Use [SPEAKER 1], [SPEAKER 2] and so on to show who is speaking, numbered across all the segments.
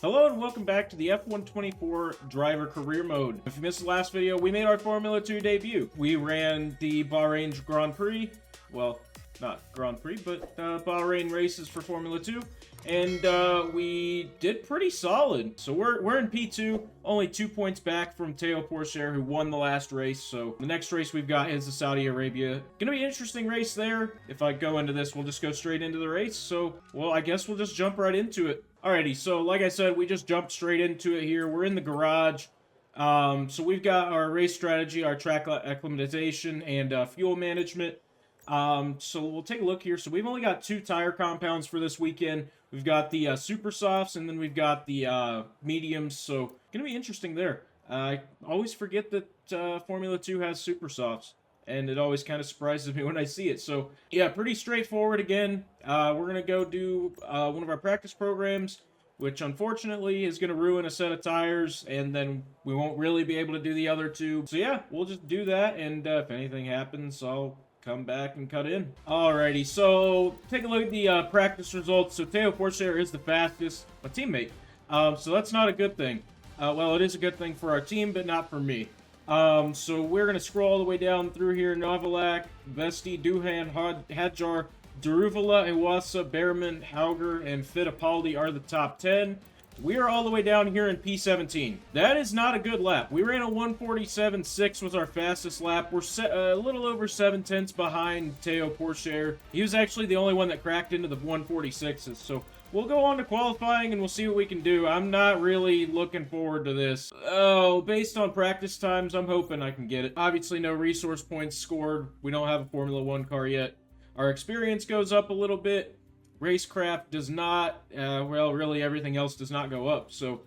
[SPEAKER 1] Hello and welcome back to the F124 driver career mode. If you missed the last video, we made our Formula 2 debut. We ran the Bahrain Grand Prix. Well, not Grand Prix, but Bahrain races for Formula 2. And we did pretty solid. So we're in P2, only 2 points back from Teo Pourchaire, who won the last race. So the next race we've got is the Saudi Arabia. Gonna be an interesting race there. If I go into this, we'll just go straight into the race. So, well, I guess we'll just jump right into it. Alrighty, so like I said, we just jumped straight into it here. We're in the garage. So we've got our race strategy, our track acclimatization, and fuel management. So we'll take a look here. So we've only got 2 tire compounds for this weekend. We've got the super softs, and then we've got the mediums. So gonna be interesting there. I always forget that Formula 2 has super softs, and it always kind of surprises me when I see it. So yeah, pretty straightforward again. We're gonna go do one of our practice programs, which unfortunately is gonna ruin a set of tires, and then we won't really be able to do the other 2. So yeah, we'll just do that, and if anything happens, I'll come back and cut in. Alrighty, so take a look at the practice results. So Teo Pourchaire is the fastest, my teammate. So that's not a good thing. Well, it is a good thing for our team, but not for me. So we're going to scroll all the way down through here. Novalak, Vesti, Duhan, Hadjar, Daruvala, Iwasa, Behrman, Hauger, and Fittipaldi are the top 10. We are all the way down here in P17. That is not a good lap. We ran a 147.6 was our fastest lap. We're a little over 7/10 behind Teo Pourchaire. He was actually the only one that cracked into the 146s. So we'll go on to qualifying and we'll see what we can do. I'm not really looking forward to this. Oh, based on practice times, I'm hoping I can get it. Obviously, no resource points scored. We don't have a Formula 1 car yet. Our experience goes up a little bit. Racecraft does not, well, really everything else does not go up. So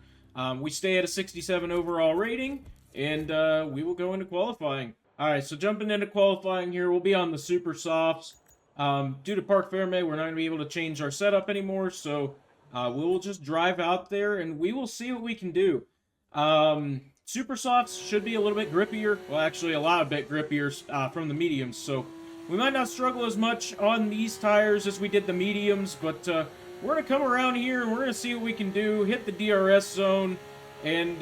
[SPEAKER 1] we stay at a 67 overall rating, and we will go into qualifying. All right, so jumping into qualifying here, we'll be on the super softs. Due to Parc Fermé, we're not going to be able to change our setup anymore, so we will just drive out there, and we will see what we can do. Super softs should be a little bit grippier. Well, actually, a lot of bit grippier from the mediums, so we might not struggle as much on these tires as we did the mediums, but we're going to come around here and we're going to see what we can do, hit the DRS zone, and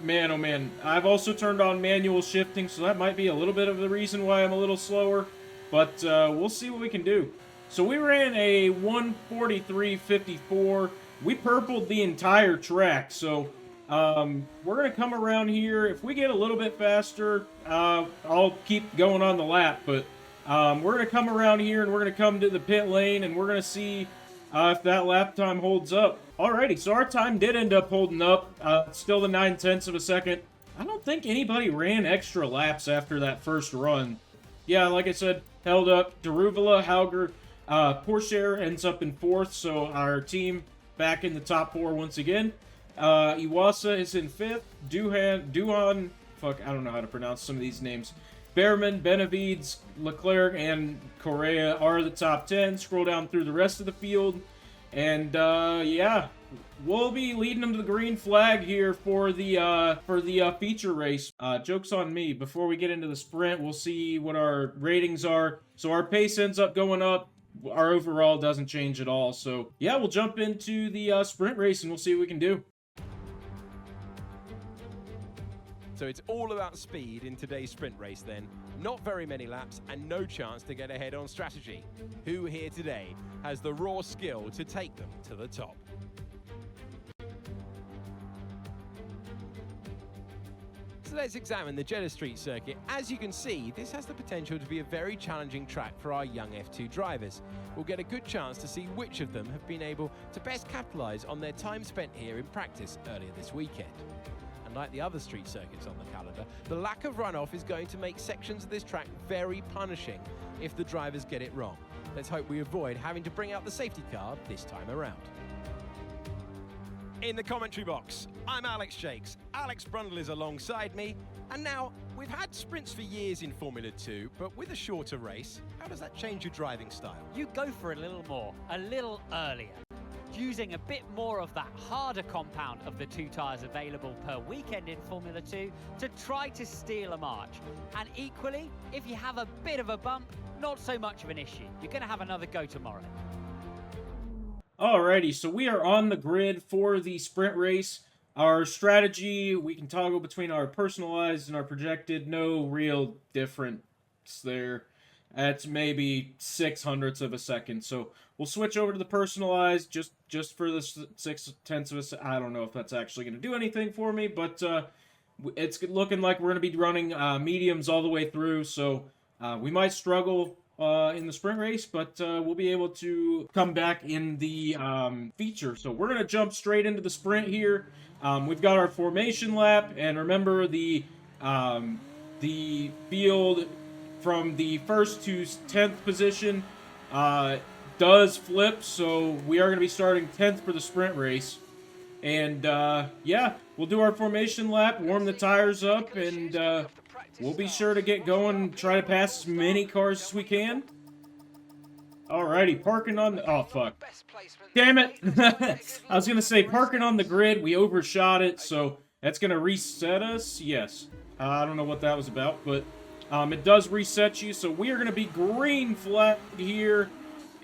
[SPEAKER 1] man, oh man, I've also turned on manual shifting, so that might be a little bit of the reason why I'm a little slower, but we'll see what we can do. So we ran a 143.54. We purpled the entire track, so we're going to come around here. If we get a little bit faster, I'll keep going on the lap, but we're going to come around here and we're going to come to the pit lane and we're going to see if that lap time holds up. Alrighty, so our time did end up holding up. Still the 9/10 of a second. I don't think anybody ran extra laps after that first run. Yeah, like I said, held up. Daruvala, Hauger, Pourchaire ends up in 4th, so our team back in the top 4 once again. Iwasa is in 5th. Duhan, fuck, I don't know how to pronounce some of these names. Behrman, Benavides, Leclerc, and Correa are the top 10. Scroll down through the rest of the field. And, yeah, we'll be leading them to the green flag here for the feature race. Joke's on me. Before we get into the sprint, we'll see what our ratings are. So our pace ends up going up. Our overall doesn't change at all. So, yeah, we'll jump into the sprint race and we'll see what we can do.
[SPEAKER 2] So it's all about speed in today's sprint race then. Not very many laps and no chance to get ahead on strategy. Who here today has the raw skill to take them to the top? So let's examine the Jeddah Street circuit. As you can see, this has the potential to be a very challenging track for our young F2 drivers. We'll get a good chance to see which of them have been able to best capitalise on their time spent here in practice earlier this weekend. And like the other street circuits on the calendar, the lack of runoff is going to make sections of this track very punishing if the drivers get it wrong. Let's hope we avoid having to bring out the safety car this time around. In the commentary box, I'm Alex Shakes. Alex Brundle is alongside me. And now, we've had sprints for years in Formula 2, but with a shorter race, how does that change your driving style?
[SPEAKER 3] You go for a little more, a little earlier, using a bit more of that harder compound of the 2 tyres available per weekend in Formula 2 to try to steal a march. And equally, if you have a bit of a bump, not so much of an issue. You're going to have another go tomorrow.
[SPEAKER 1] Alrighty, so we are on the grid for the sprint race. Our strategy, we can toggle between our personalized and our projected. No real difference there. That's maybe 6/100ths of a second. So we'll switch over to the personalized just for the 6/10 of a second. I don't know if that's actually going to do anything for me, but it's looking like we're going to be running mediums all the way through. So we might struggle in the sprint race, but we'll be able to come back in the feature. So we're going to jump straight into the sprint here. We've got our formation lap, and remember the field from the 1st to 10th position does flip, so we are going to be starting 10th for the sprint race. And yeah, we'll do our formation lap, warm the tires up, and we'll be sure to get going, try to pass as many cars as we can. Alrighty, parking on the... Oh, fuck. Damn it! I was going to say, parking on the grid, we overshot it, so that's going to reset us. Yes. I don't know what that was about, but it does reset you, so we are going to be green flag here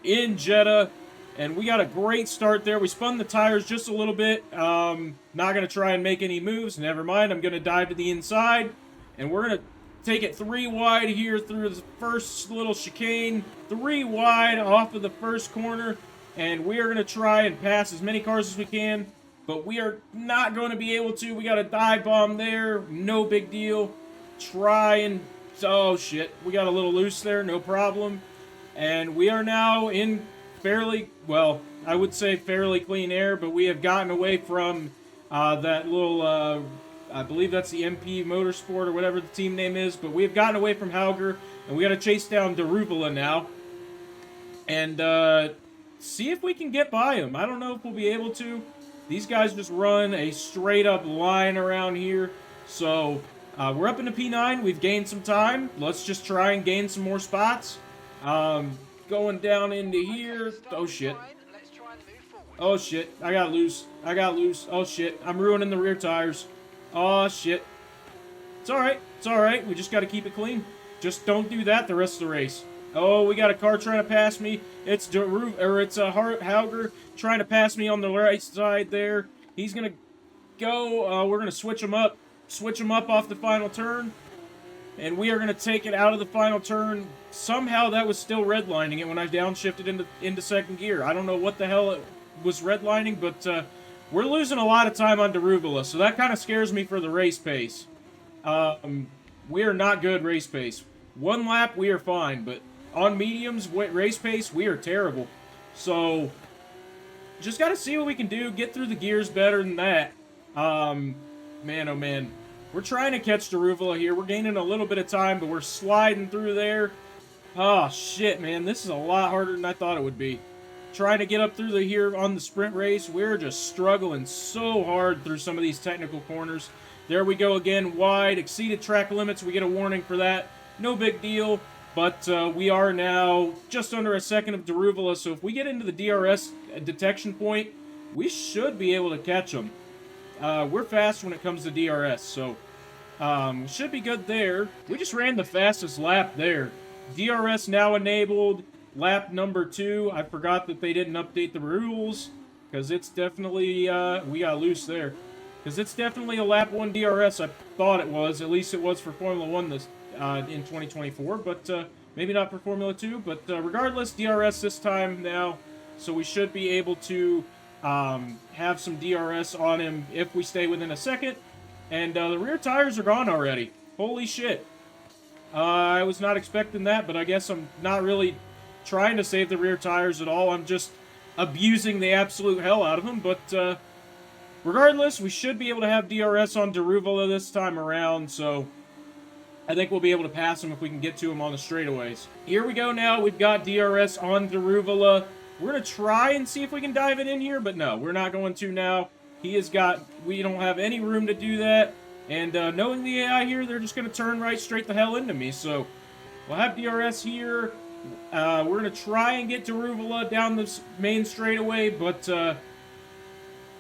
[SPEAKER 1] in Jeddah, and we got a great start there. We spun the tires just a little bit. Not going to try and make any moves. Never mind. I'm going to dive to the inside, and we're going to take it 3 wide here through the first little chicane. 3 wide off of the first corner, and we are going to try and pass as many cars as we can, but we are not going to be able to. We got a dive bomb there. No big deal. Try and... Oh, shit. We got a little loose there. No problem. And we are now in fairly... Well, I would say fairly clean air, but we have gotten away from that little... I believe that's the MP Motorsport or whatever the team name is, but we have gotten away from Hauger, and we got to chase down Daruvula now and see if we can get by him. I don't know if we'll be able to. These guys just run a straight-up line around here, so we're up into P9. We've gained some time. Let's just try and gain some more spots. Going down into here. Oh, shit. Oh, shit. I got loose. I got loose. Oh, shit. I'm ruining the rear tires. Oh, shit. It's alright. It's alright. We just got to keep it clean. Just don't do that the rest of the race. Oh, we got a car trying to pass me. It's Hauger trying to pass me on the right side there. He's going to go. We're going to switch him up. Switch him up off the final turn. And we are going to take it out of the final turn. Somehow that was still redlining it when I downshifted into second gear. I don't know what the hell it was redlining, but... we're losing a lot of time on Daruvula, so that kind of scares me for the race pace. We are not good race pace. 1 lap, we are fine, but on mediums, race pace, we are terrible. So, just got to see what we can do, get through the gears better than that. Man, oh man. We're trying to catch Daruvula here. We're gaining a little bit of time, but we're sliding through there. Oh, shit, man. This is a lot harder than I thought it would be. Trying to get up through here on the sprint race. We're just struggling so hard through some of these technical corners. There we go again, wide, exceeded track limits. We get a warning for that. No big deal, but we are now just under a second of Daruvula, so if we get into the DRS detection point, we should be able to catch them. We're fast when it comes to DRS, so should be good there. We just ran the fastest lap there. DRS now enabled. Lap number 2, I forgot that they didn't update the rules, because it's definitely, we got loose there. Because it's definitely a lap 1 DRS, I thought it was, at least it was for Formula 1 this, in 2024, but maybe not for Formula 2, but regardless, DRS this time now, so we should be able to have some DRS on him if we stay within a second, and the rear tires are gone already. Holy shit. I was not expecting that, but I guess I'm not really... trying to save the rear tires at all. I'm just abusing the absolute hell out of them, but regardless, we should be able to have DRS on Daruvula this time around, so I think we'll be able to pass him if we can get to him on the straightaways. Here we go now. We've got DRS on Daruvula. We're going to try and see if we can dive it in here, but no, we're not going to now. He has got... we don't have any room to do that, and knowing the AI here, they're just going to turn right straight the hell into me, so we'll have DRS here. We're going to try and get Daruvula down this main straightaway, but,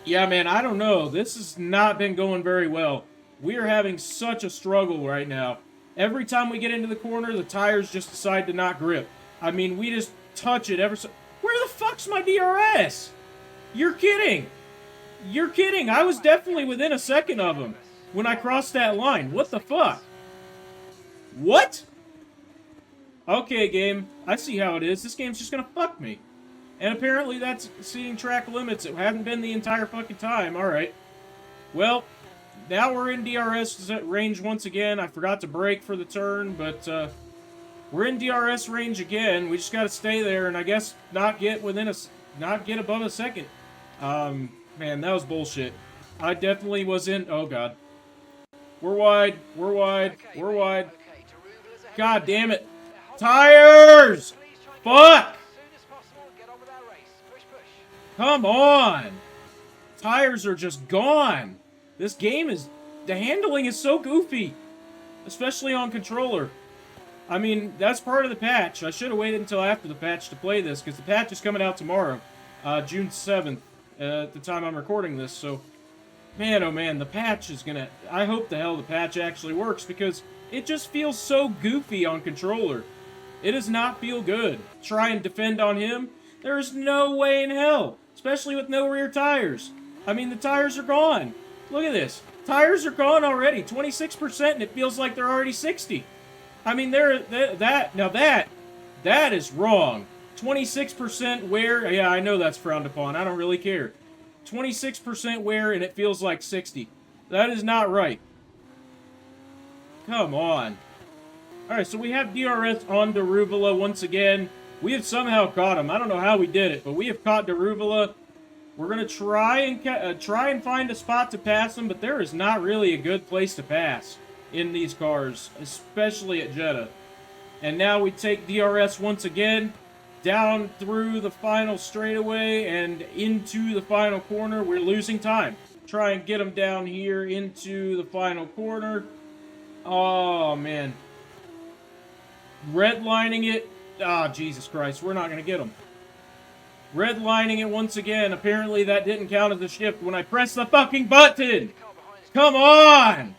[SPEAKER 1] yeah, man, I don't know. This has not been going very well. We are having such a struggle right now. Every time we get into the corner, the tires just decide to not grip. I mean, we just touch it ever so... Where the fuck's my DRS? You're kidding! You're kidding! I was definitely within a second of him when I crossed that line. What the fuck? What? Okay, game. I see how it is. This game's just gonna fuck me. And apparently that's seeing track limits. It hadn't been the entire fucking time. Alright. Well, now we're in DRS range once again. I forgot to brake for the turn, but we're in DRS range again. We just gotta stay there and I guess not get above a second. Man, that was bullshit. I definitely was in... Oh, God. We're wide. We're wide. We're wide. God damn it. Tires! Fuck! Come on! Tires are just gone. This game is... The handling is so goofy. Especially on controller. I mean, that's part of the patch. I should have waited until after the patch to play this, because the patch is coming out tomorrow. June 7th. At the time I'm recording this, so... Man, oh man, the patch is gonna... I hope the hell the patch actually works, because it just feels so goofy on controller. It does not feel good. Try and defend on him? There's no way in hell. Especially with no rear tires. I mean, the tires are gone. Look at this. Tires are gone already. 26%, and it feels like they're already 60. I mean, that is wrong. 26% wear, yeah, I know that's frowned upon. I don't really care. 26% wear, and it feels like 60. That is not right. Come on. Alright, so we have DRS on Daruvula once again. We have somehow caught him. I don't know how we did it, but we have caught Daruvula. We're going to try and find a spot to pass him, but there is not really a good place to pass in these cars, especially at Jeddah. And now we take DRS once again, down through the final straightaway and into the final corner. We're losing time. Try and get him down here into the final corner. Oh, man. Redlining it. Ah, Jesus Christ. We're not going to get him. Redlining it once again. Apparently that didn't count as a shift when I pressed the fucking button. Come on!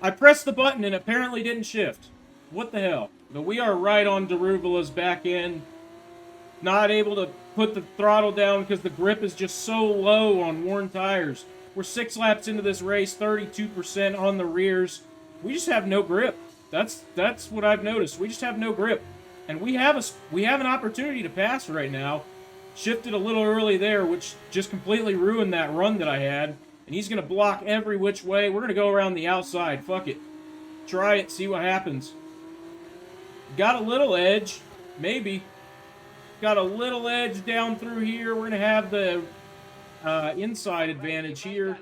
[SPEAKER 1] I pressed the button and apparently didn't shift. What the hell? But we are right on Daruvula's back end. Not able to put the throttle down because the grip is just so low on worn tires. We're 6 laps into this race, 32% on the rears. We just have no grip. That's what I've noticed. We just have no grip. And we have an opportunity to pass right now. Shifted a little early there, which just completely ruined that run that I had. And he's going to block every which way. We're going to go around the outside. Fuck it. Try it, see what happens. Got a little edge. Maybe. Got a little edge down through here. We're going to have the inside advantage here.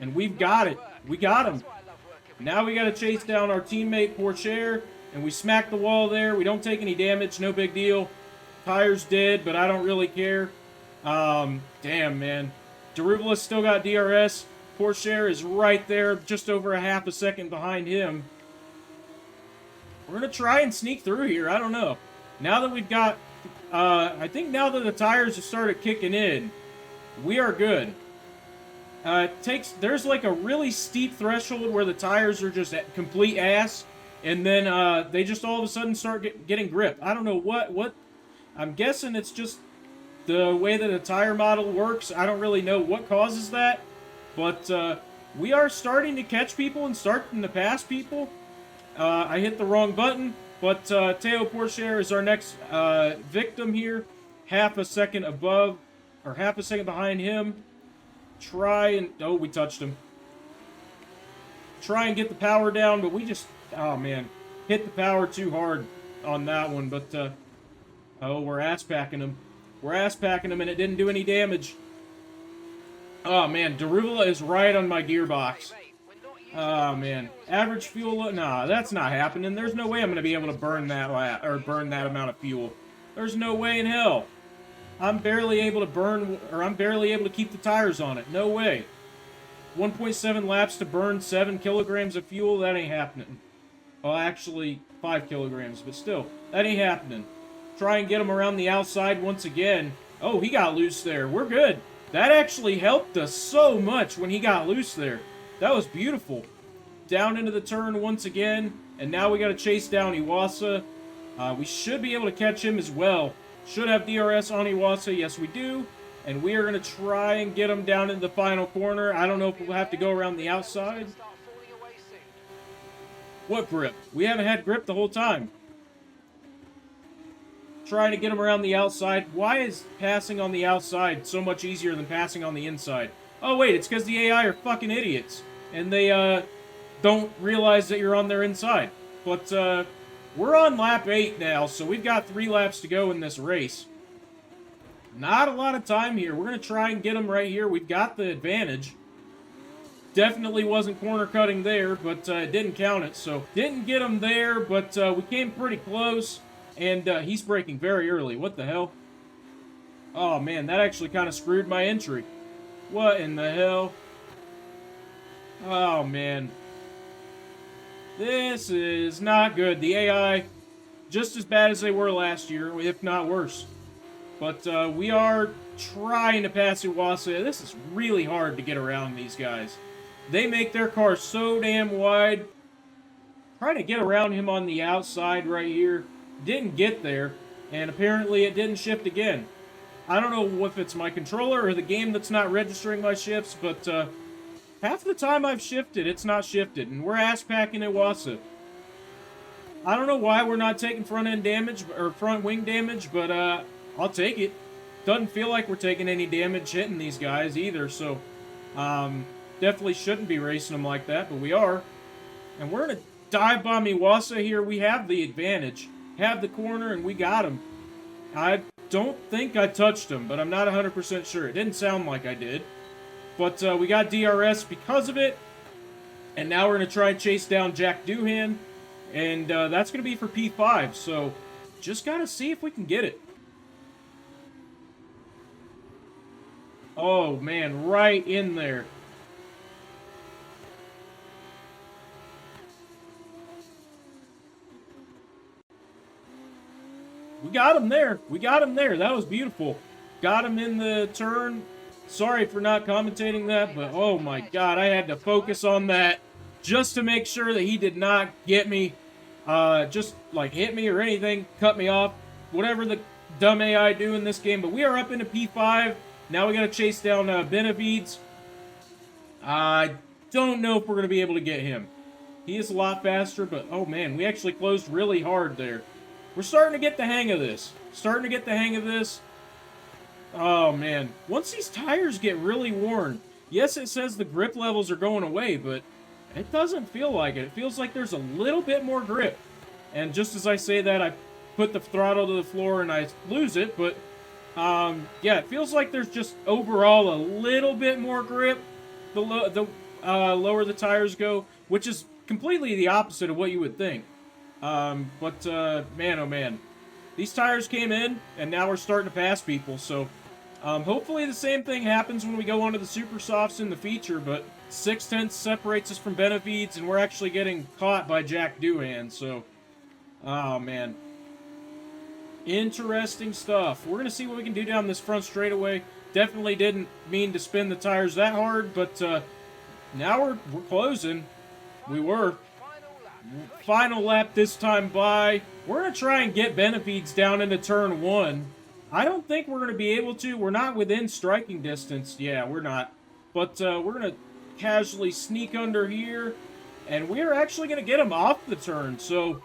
[SPEAKER 1] And we've got it. We got him. Now we got to chase down our teammate, Porcher. And we smack the wall there. We don't take any damage. No big deal. Tire's dead, but I don't really care. Damn, man. Daruvula's still got DRS. Porcher is right there, just over a half a second behind him. We're going to try and sneak through here. I don't know. Now that we've got... I think now that the tires have started kicking in, we are good. There's like a really steep threshold where the tires are just at complete ass, and then they just all of a sudden start getting grip. I don't know what. I'm guessing it's just the way that a tire model works. I don't really know what causes that, but we are starting to catch people and starting to pass people. I hit the wrong button, but Teo Porcher is our next victim here. Half a second above, or half a second behind him. Try and... Oh, we touched him. Try and get the power down, but we just... Oh, man. Hit the power too hard on that one, but... Oh, we're ass-packing him. We're ass-packing him, and it didn't do any damage. Oh, man. Daruvula is right on my gearbox. Oh, man. Average fuel... Nah, that's not happening. There's no way I'm going to be able to burn that burn that amount of fuel. There's no way in hell. I'm barely able to burn... Or I'm barely able to keep the tires on it. No way. 1.7 laps to burn 7 kilograms of fuel? That ain't happening. Well, actually, 5 kilograms, but still. That ain't happening. Try and get him around the outside once again. Oh, he got loose there. We're good. That actually helped us so much when he got loose there. That was beautiful. Down into the turn once again. And now we got to chase down Iwasa. We should be able to catch him as well. Should have DRS on Iwasa. Yes, we do. And we are going to try and get him down in the final corner. I don't know if we'll have to go around the outside. What grip? We haven't had grip the whole time. Trying to get him around the outside. Why is passing on the outside so much easier than passing on the inside? Oh, wait, it's because the AI are fucking idiots. And they, don't realize that you're on their inside. But, we're on lap 8 now, so we've got 3 laps to go in this race. Not a lot of time here. We're going to try and get him right here. We've got the advantage. Definitely wasn't corner cutting there, but it didn't count it. So, didn't get him there, but we came pretty close. And he's braking very early. What the hell? Oh, man, that actually kind of screwed my entry. What in the hell? Oh, man. This is not good. The AI, just as bad as they were last year, if not worse. But we are trying to pass Iwasa. This is really hard to get around these guys. They make their car so damn wide. Trying to get around him on the outside right here. Didn't get there, and apparently it didn't shift again. I don't know if it's my controller or the game that's not registering my shifts, but half the time I've shifted, it's not shifted, and we're ass-packing Iwasa. I don't know why we're not taking front-end damage, or front wing damage, but I'll take it. Doesn't feel like we're taking any damage hitting these guys either, so definitely shouldn't be racing them like that, but we are. And we're going to dive bomb Iwasa here. We have the advantage. Have the corner, and we got him. I don't think I touched him, but I'm not 100% sure. It didn't sound like I did. But we got DRS because of it. And now we're going to try and chase down Jack Doohan. And that's going to be for P5. So just got to see if we can get it. Oh, man, right in there. We got him there. We got him there. That was beautiful. Got him in the turn. Sorry for not commentating that, but oh my god, I had to focus on that just to make sure that he did not get me, just like hit me or anything, cut me off, whatever the dumb AI do in this game. But we are up into P5. Now we got to chase down Benavides. I don't know if we're going to be able to get him. He is a lot faster, but oh man, we actually closed really hard there. We're starting to get the hang of this. Starting to get the hang of this. Oh, man. Once these tires get really worn, yes, it says the grip levels are going away, but it doesn't feel like it. It feels like there's a little bit more grip. And just as I say that, I put the throttle to the floor and I lose it, but yeah, it feels like there's just overall a little bit more grip the lower the tires go, which is completely the opposite of what you would think. But man, oh man. These tires came in, and now we're starting to pass people, so hopefully the same thing happens when we go onto the Super Softs in the feature, but 6/10 separates us from Benavides, and we're actually getting caught by Jack Doohan, so oh man. Interesting stuff. We're going to see what we can do down this front straightaway. Definitely didn't mean to spin the tires that hard, but now we're closing. We were. Final lap this time by. We're going to try and get Benavides down into turn 1. I don't think we're going to be able to. We're not within striking distance. Yeah, we're not. But we're going to casually sneak under here. And we're actually going to get him off the turn. So,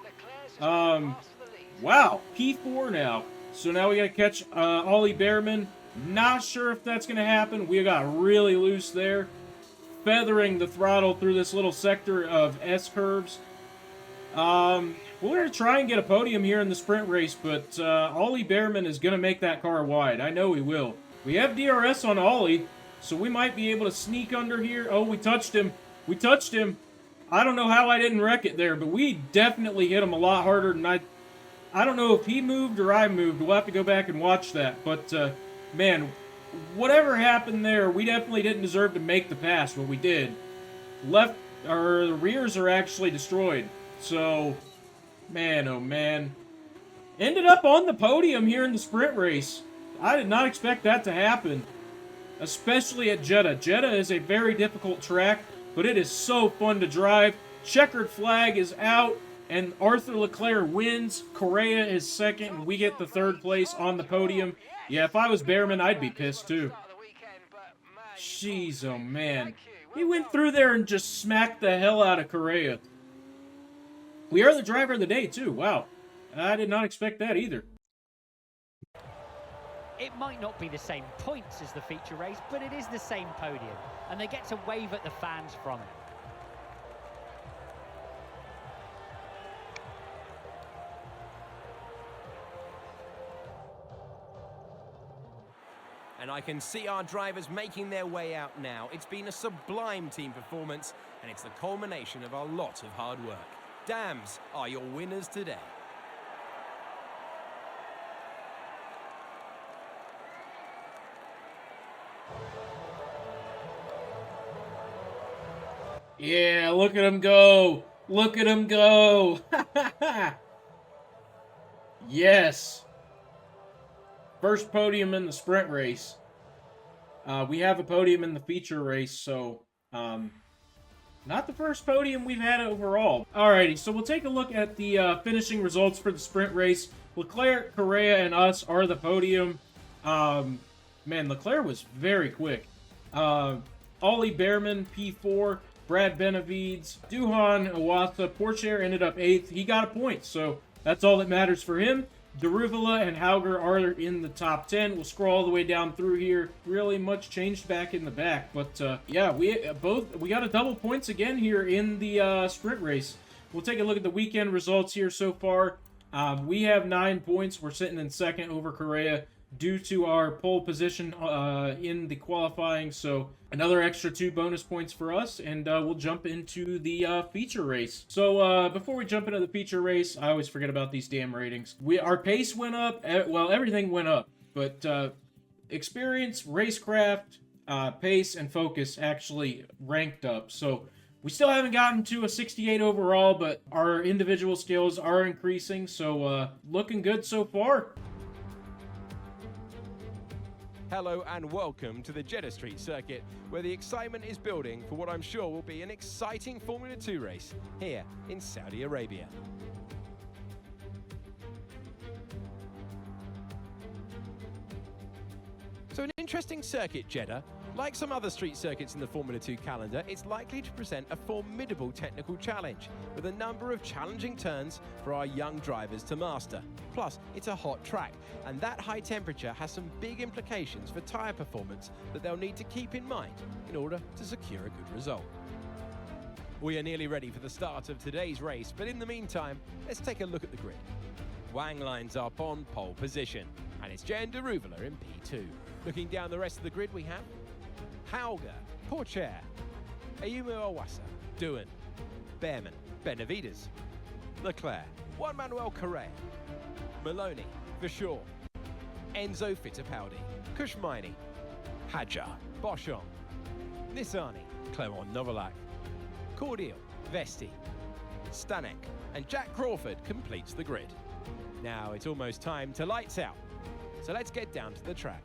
[SPEAKER 1] wow, P4 now. So now we got to catch Ollie Behrman. Not sure if that's going to happen. We got really loose there. Feathering the throttle through this little sector of S-curves. We're going to try and get a podium here in the sprint race, but Ollie Behrman is going to make that car wide. I know he will. We have DRS on Ollie, so we might be able to sneak under here. Oh, we touched him. We touched him. I don't know how I didn't wreck it there, but we definitely hit him a lot harder than I don't know if he moved or I moved. We'll have to go back and watch that. But, man, whatever happened there, we definitely didn't deserve to make the pass, but we did. The rears are actually destroyed. So, man, oh man. Ended up on the podium here in the sprint race. I did not expect that to happen. Especially at Jeddah. Jeddah is a very difficult track, but it is so fun to drive. Checkered flag is out, And Arthur Leclerc wins. Correa is second, and we get the third place on the podium. Yeah, if I was Behrman, I'd be pissed too. Jeez, oh man. He went through there and just smacked the hell out of Correa. We are the driver of the day too. Wow. I did not expect that either.
[SPEAKER 3] It might not be the same points as the feature race, but it is the same podium, and they get to wave at the fans from it.
[SPEAKER 2] And I can see our drivers making their way out now. It's been a sublime team performance, and it's the culmination of a lot of hard work. Dams are your winners today.
[SPEAKER 1] Yeah, look at him go. Look at him go. Yes. First podium in the sprint race. We have a podium in the feature race, so not the first podium we've had overall. Alrighty, so we'll take a look at the finishing results for the sprint race. Leclerc, Correa, and us are the podium. Man, Leclerc was very quick. Ollie Behrman, P4. Brad Benavides, Duhan, Iwasa, Pourchaire ended up 8th. He got a point, so that's all that matters for him. Daruvula and Hauger are in the top 10. We'll scroll all the way down through here. Really much changed back in the back, but yeah, we got a double points again here in the sprint race. We'll take a look at the weekend results here so far. We have 9 points. We're sitting in second over Correa due to our pole position in the qualifying, so another extra 2 bonus points for us, and we'll jump into the feature race. So before we jump into the feature race, I always forget about these damn ratings. Our pace went up, well, everything went up, but experience, racecraft, pace, and focus actually ranked up. So we still haven't gotten to a 68 overall, but our individual skills are increasing, so looking good so far.
[SPEAKER 2] Hello and welcome to the Jeddah Street Circuit, where the excitement is building for what I'm sure will be an exciting Formula 2 race here in Saudi Arabia. So an interesting circuit, Jeddah. Like some other street circuits in the Formula 2 calendar, it's likely to present a formidable technical challenge, with a number of challenging turns for our young drivers to master. Plus, it's a hot track, and that high temperature has some big implications for tyre performance that they'll need to keep in mind in order to secure a good result. We are nearly ready for the start of today's race, but in the meantime, let's take a look at the grid. Wang lines up on pole position, and it's Jan Daruvula in P2. Looking down the rest of the grid, we have Hauger, Pourchaire, Ayumu Iwasa, Duhan, Behrman, Benavides, Leclerc, Juan Manuel Correa, Maloney, Vachon, Enzo Fittipaldi, Kushmaini, Hadjar, Boschon, Nissani, Clement Novalak, Cordial, Vesti, Stanek, and Jack Crawford completes the grid. Now it's almost time to lights out, so let's get down to the track.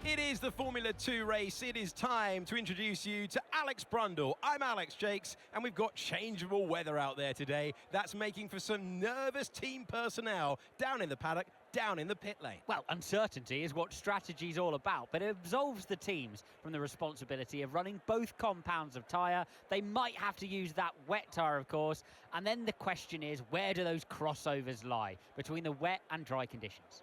[SPEAKER 2] It is the Formula 2 race. It is time to introduce you to Alex Brundle. I'm Alex Jakes, and we've got changeable weather out there today. That's making for some nervous team personnel down in the paddock, down in the pit lane.
[SPEAKER 3] Well, uncertainty is what strategy's all about, but it absolves the teams from the responsibility of running both compounds of tyre. They might have to use that wet tyre, of course, and then the question is, where do those crossovers lie between the wet and dry conditions?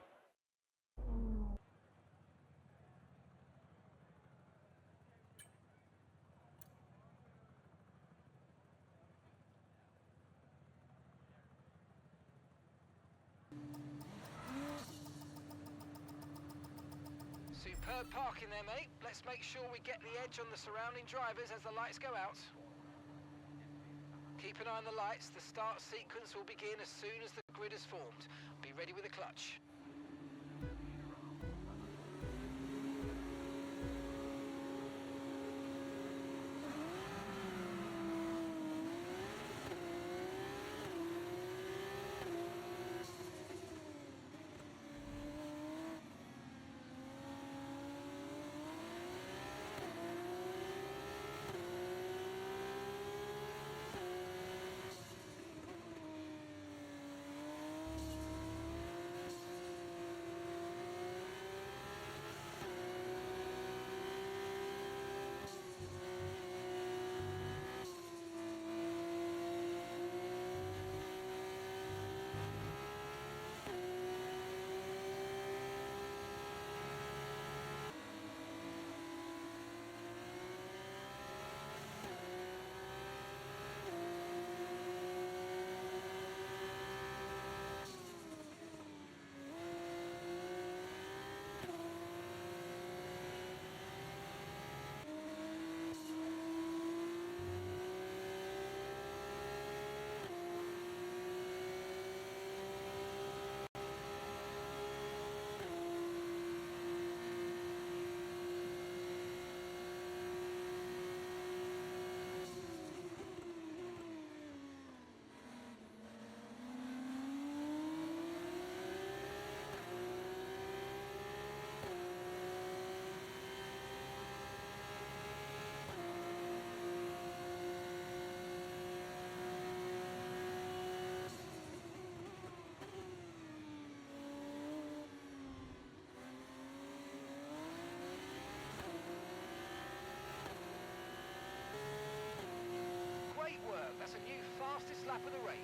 [SPEAKER 4] Superb parking there, mate. Let's make sure we get the edge on the surrounding drivers as the lights go out. Keep an eye on the lights. The start sequence will begin as soon as the grid is formed. Be ready with the clutch. lap of the race.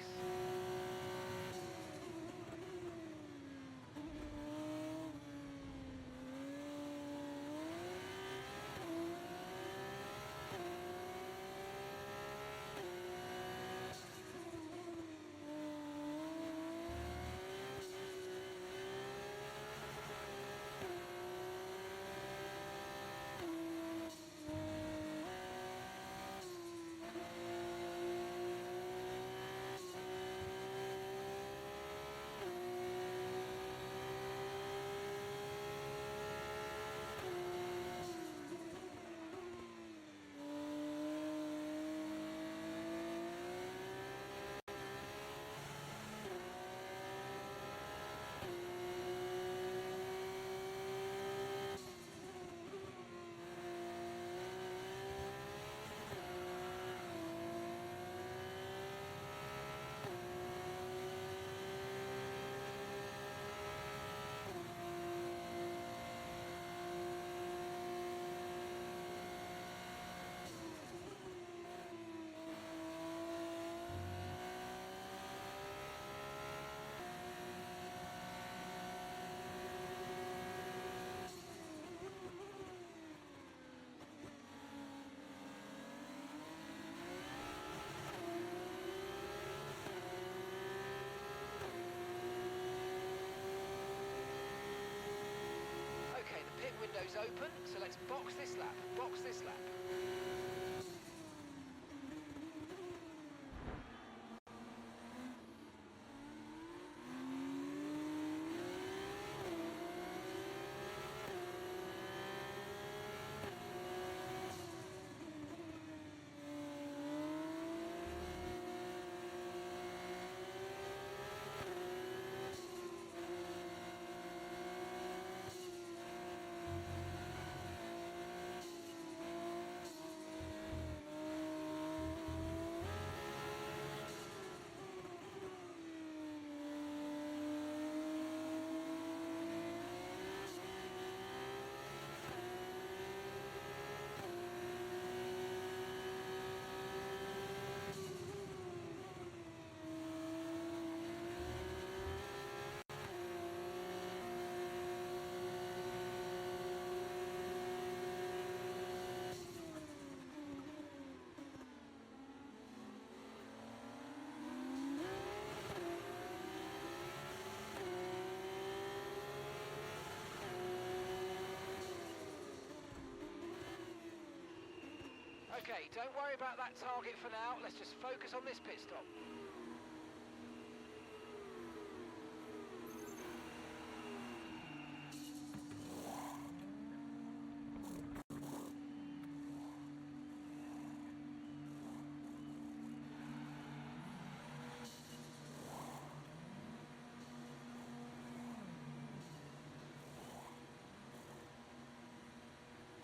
[SPEAKER 4] Okay, the pit window's open, so let's box this lap, box this lap. Okay, don't worry about that target for now. Let's just focus on this pit stop.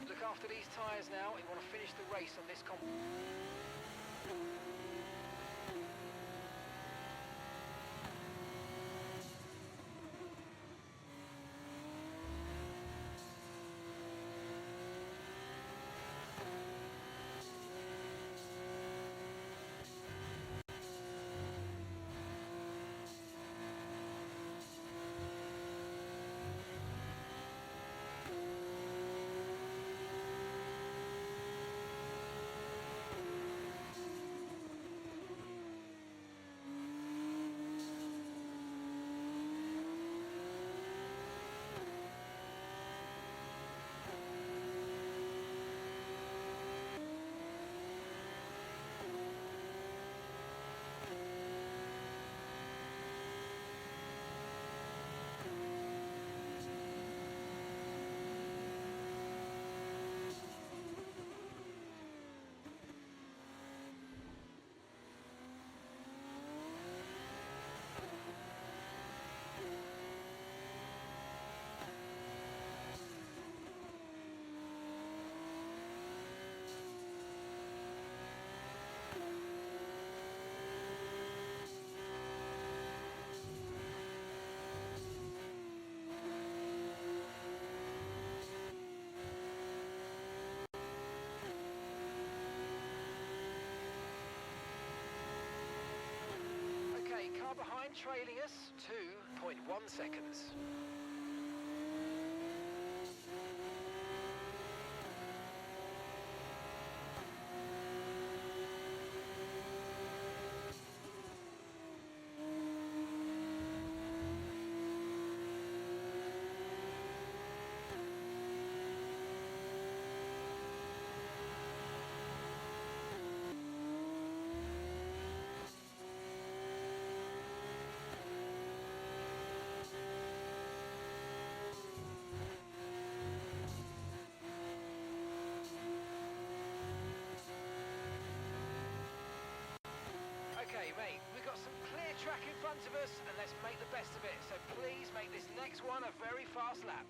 [SPEAKER 4] Look after these tyres now. We want to finish the race on this comp. Second trailing us, 2.1 seconds. Okay, mate, we've got some clear track in front of us, and let's make the best of it. So please make this next one a very fast lap.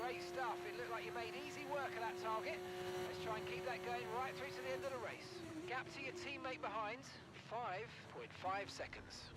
[SPEAKER 4] Great stuff. It looked like you made easy work of that target. Let's try and keep that going right through to the end of the race. Gap to your teammate behind, 5.5 seconds.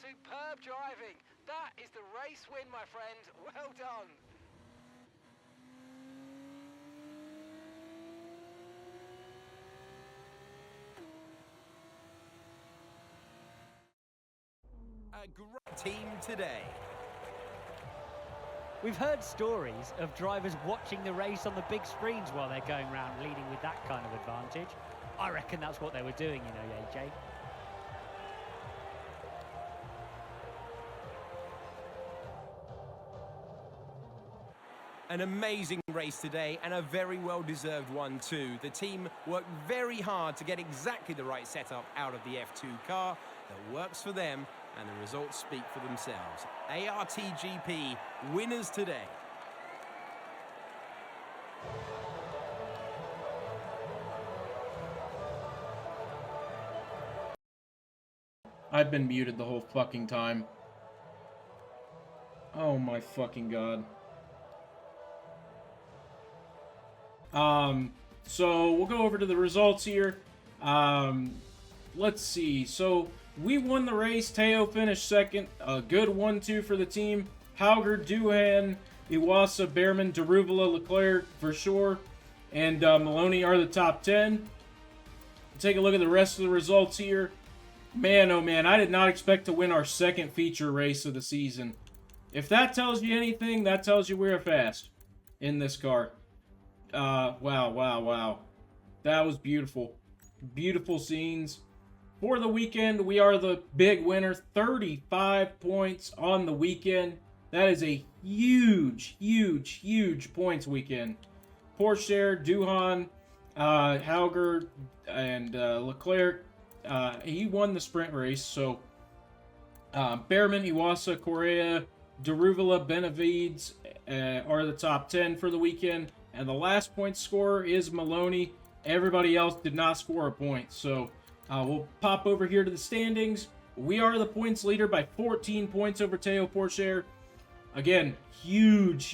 [SPEAKER 4] Superb driving. That is the race win, my friend. Well done.
[SPEAKER 2] A great team today.
[SPEAKER 3] We've heard stories of drivers watching the race on the big screens while they're going around leading with that kind of advantage. I reckon that's what they were doing, you know, AJ.
[SPEAKER 2] An amazing race today, and a very well-deserved one too. The team worked very hard to get exactly the right setup out of the F2 car that works for them, and the results speak for themselves. ARTGP winners today.
[SPEAKER 1] I've been muted the whole fucking time. Oh my fucking god. So we'll go over to the results here. Let's see. So we won the race. Teo finished second. A good 1-2 for the team. Hauger, Duhan, Iwasa, Behrman, Daruvula, Leclerc for sure, and Maloney are the top 10. Take a look at the rest of the results here. Man, oh man, I did not expect to win our second feature race of the season. If that tells you anything, that tells you we're fast in this car. Wow. That was beautiful. Beautiful scenes. For the weekend, we are the big winner. 35 points on the weekend. That is a huge points weekend. Porsche, Duhan, Hauger, and Leclerc. He won the sprint race, so Behrman, Iwasa, Correa, Daruvula, Benavides are the top 10 for the weekend. And the last point scorer is Maloney. Everybody else did not score a point. So we'll pop over here to the standings. We are the points leader by 14 points over Teo Porsche. Again, huge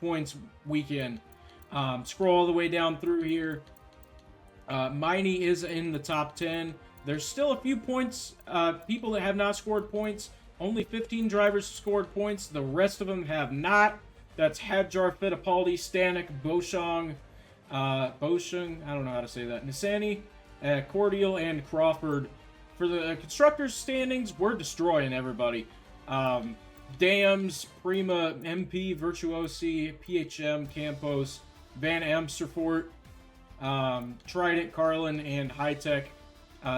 [SPEAKER 1] points weekend. Scroll all the way down through here. Miney is in the top 10. There's still a few points, people that have not scored points. Only 15 drivers scored points. The rest of them have not. That's Hadjar, Fittipaldi, Stanek, Boshong, I don't know how to say that, Nisani, Cordial, and Crawford. For the constructors standings, we're destroying everybody. Dams, Prima, MP, Virtuosi, PHM, Campos, Van Amsterfort, Trident, Carlin, and High Tech,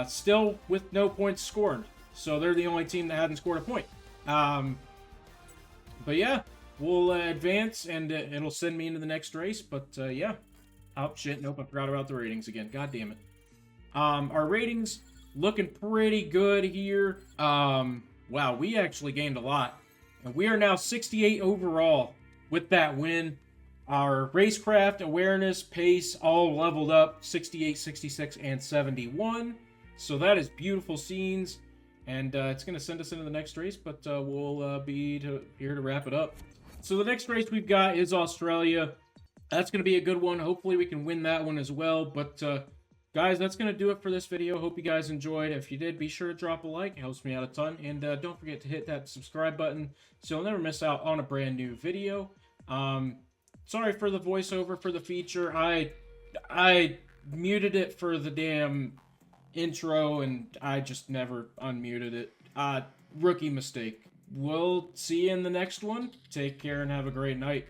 [SPEAKER 1] still with no points scored. So they're the only team that hadn't scored a point. But yeah, we'll advance, and it'll send me into the next race. But yeah. Oh, shit. Nope, I forgot about the ratings again. God damn it. Our ratings looking pretty good here. Wow, we actually gained a lot. And we are now 68 overall with that win. Our racecraft, awareness, pace, all leveled up. 68, 66, and 71. So that is beautiful scenes. And it's going to send us into the next race, but we'll be here to wrap it up. So the next race we've got is Australia. That's going to be a good one. Hopefully we can win that one as well. But guys, that's going to do it for this video. Hope you guys enjoyed. If you did, be sure to drop a like. It helps me out a ton. And don't forget to hit that subscribe button so you'll never miss out on a brand new video. Sorry for the voiceover for the feature. I muted it for the damn intro, and I just never unmuted it. Rookie mistake. We'll see you in the next one. Take care and have a great night.